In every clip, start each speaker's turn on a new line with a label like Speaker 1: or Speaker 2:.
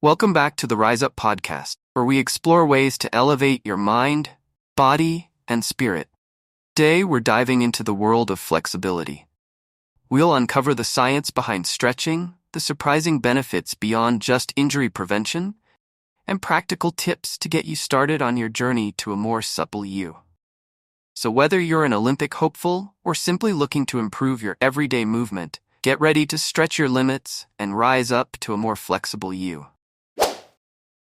Speaker 1: Welcome back to the Rise Up podcast, where we explore ways to elevate your mind, body, and spirit. Today, we're diving into the world of flexibility. We'll uncover the science behind stretching, the surprising benefits beyond just injury prevention, and practical tips to get you started on your journey to a more supple you. So whether you're an Olympic hopeful or simply looking to improve your everyday movement, get ready to stretch your limits and rise up to a more flexible you.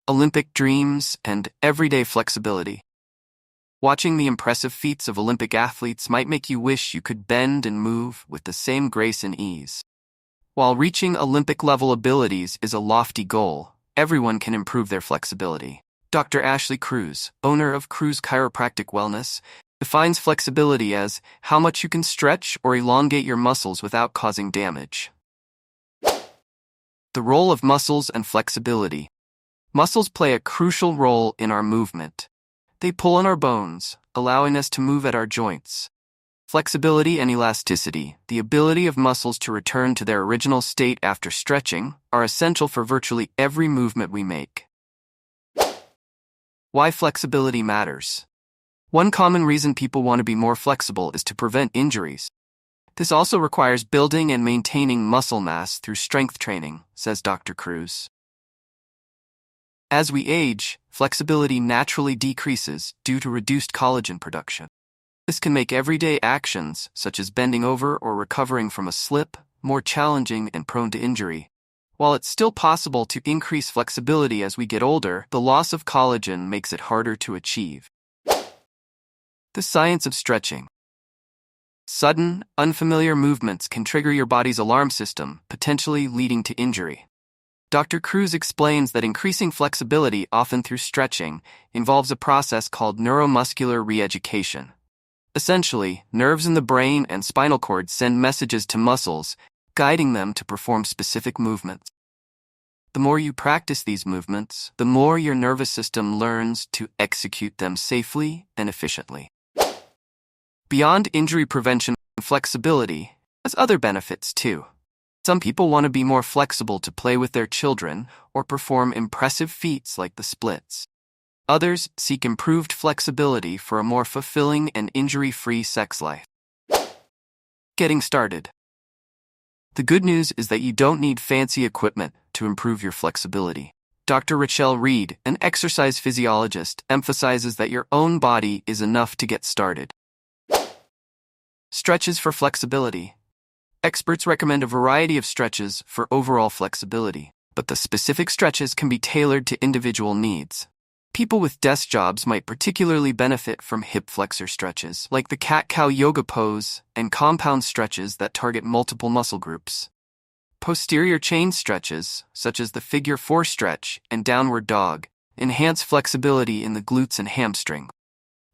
Speaker 1: Olympic dreams and everyday flexibility. Watching the impressive feats of Olympic athletes might make you wish you could bend and move with the same grace and ease. While reaching Olympic-level abilities is a lofty goal, everyone can improve their flexibility. Dr. Ashley Cruz, owner of Cruz Chiropractic Wellness, defines flexibility as how much you can stretch or elongate your muscles without causing damage. The role of muscles and flexibility. Muscles play a crucial role in our movement. They pull on our bones, allowing us to move at our joints. Flexibility and elasticity, the ability of muscles to return to their original state after stretching, are essential for virtually every movement we make. Why flexibility matters. One common reason people want to be more flexible is to prevent injuries. This also requires building and maintaining muscle mass through strength training, says Dr. Cruz. As we age, flexibility naturally decreases due to reduced collagen production. This can make everyday actions, such as bending over or recovering from a slip, more challenging and prone to injury. While it's still possible to increase flexibility as we get older, the loss of collagen makes it harder to achieve. The science of stretching. Sudden, unfamiliar movements can trigger your body's alarm system, potentially leading to injury. Dr. Cruz explains that increasing flexibility, often through stretching, involves a process called neuromuscular re-education. Essentially, nerves in the brain and spinal cord send messages to muscles, guiding them to perform specific movements. The more you practice these movements, the more your nervous system learns to execute them safely and efficiently. Beyond injury prevention, flexibility has other benefits too. Some people want to be more flexible to play with their children or perform impressive feats like the splits. Others seek improved flexibility for a more fulfilling and injury-free sex life. Getting started. The good news is that you don't need fancy equipment to improve your flexibility. Dr. Rachel Reed, an exercise physiologist, emphasizes that your own body is enough to get started. Stretches for flexibility. Experts recommend a variety of stretches for overall flexibility, but the specific stretches can be tailored to individual needs. People with desk jobs might particularly benefit from hip flexor stretches, like the cat-cow yoga pose, and compound stretches that target multiple muscle groups. Posterior chain stretches, such as the figure 4 stretch and downward dog, enhance flexibility in the glutes and hamstring.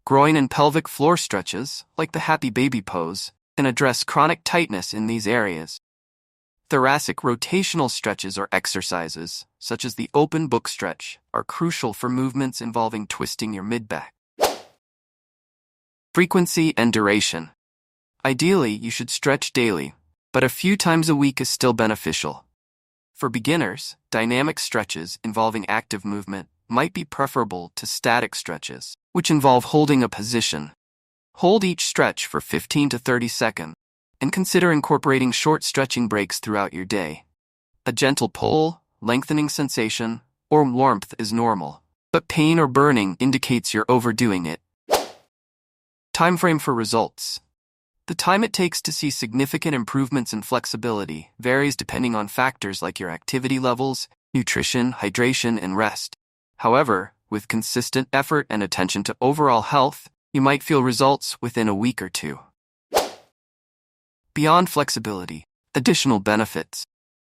Speaker 1: Groin and pelvic floor stretches, like the happy baby pose, can address chronic tightness in these areas. Thoracic rotational stretches or exercises, such as the open book stretch, are crucial for movements involving twisting your mid-back. Frequency and duration. Ideally, you should stretch daily, but a few times a week is still beneficial. For beginners, dynamic stretches involving active movement might be preferable to static stretches, which involve holding a position. Hold each stretch for 15 to 30 seconds, and consider incorporating short stretching breaks throughout your day. A gentle pull, lengthening sensation, or warmth is normal, but pain or burning indicates you're overdoing it. Time frame for results. The time it takes to see significant improvements in flexibility varies depending on factors like your activity levels, nutrition, hydration, and rest. However, with consistent effort and attention to overall health, you might feel results within a week or two. Beyond flexibility, additional benefits.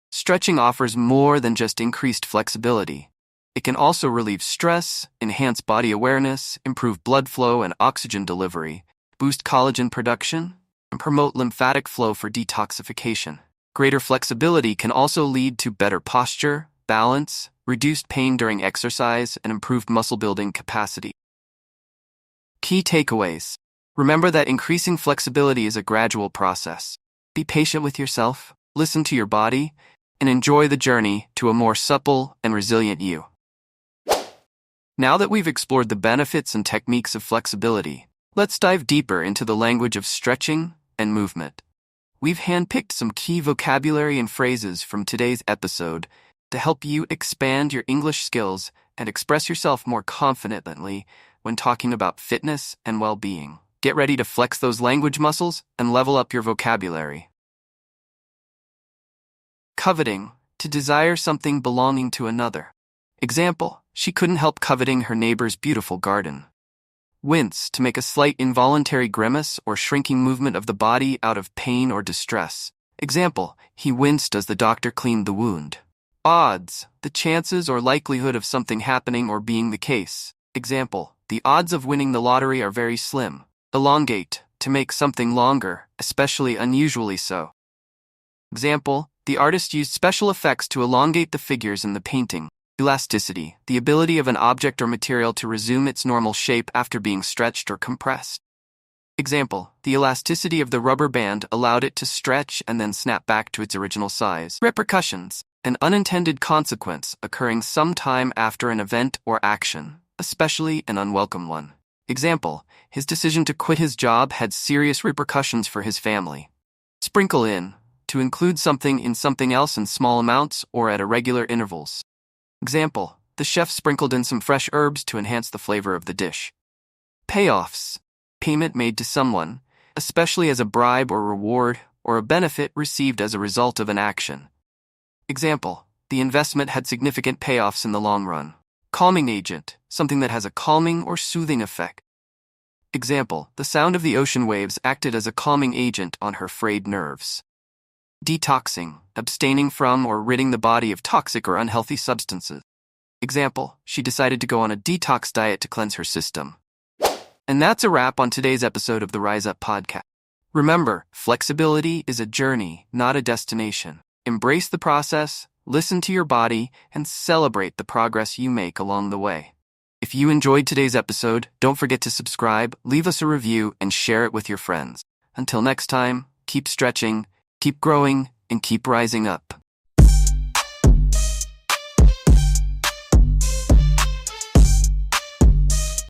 Speaker 1: Stretching offers more than just increased flexibility. It can also relieve stress, enhance body awareness, improve blood flow and oxygen delivery, boost collagen production, and promote lymphatic flow for detoxification. Greater flexibility can also lead to better posture, balance, reduced pain during exercise, and improved muscle building capacity. Key takeaways. Remember that increasing flexibility is a gradual process. Be patient with yourself, listen to your body, and enjoy the journey to a more supple and resilient you. Now that we've explored the benefits and techniques of flexibility, let's dive deeper into the language of stretching and movement. We've handpicked some key vocabulary and phrases from today's episode to help you expand your English skills and express yourself more confidently when talking about fitness and well-being. Get ready to flex those language muscles and level up your vocabulary. Coveting, to desire something belonging to another. Example, she couldn't help coveting her neighbor's beautiful garden. Wince, to make a slight involuntary grimace or shrinking movement of the body out of pain or distress. Example, he winced as the doctor cleaned the wound. Odds, the chances or likelihood of something happening or being the case. Example, the odds of winning the lottery are very slim. Elongate, to make something longer, especially unusually so. Example, the artist used special effects to elongate the figures in the painting. Elasticity, the ability of an object or material to resume its normal shape after being stretched or compressed. Example, the elasticity of the rubber band allowed it to stretch and then snap back to its original size. Repercussions, an unintended consequence occurring sometime after an event or action, especially an unwelcome one. Example, his decision to quit his job had serious repercussions for his family. Sprinkle in, to include something in something else in small amounts or at irregular intervals. Example, the chef sprinkled in some fresh herbs to enhance the flavor of the dish. Payoffs, payment made to someone, especially as a bribe or reward, or a benefit received as a result of an action. Example, the investment had significant payoffs in the long run. Calming agent, something that has a calming or soothing effect. Example, the sound of the ocean waves acted as a calming agent on her frayed nerves. Detoxing, abstaining from or ridding the body of toxic or unhealthy substances. Example, she decided to go on a detox diet to cleanse her system. And that's a wrap on today's episode of the Rise Up podcast. Remember, flexibility is a journey, not a destination. Embrace the process, listen to your body, and celebrate the progress you make along the way. If you enjoyed today's episode, don't forget to subscribe, leave us a review, and share it with your friends. Until next time, keep stretching, keep growing, and keep rising up.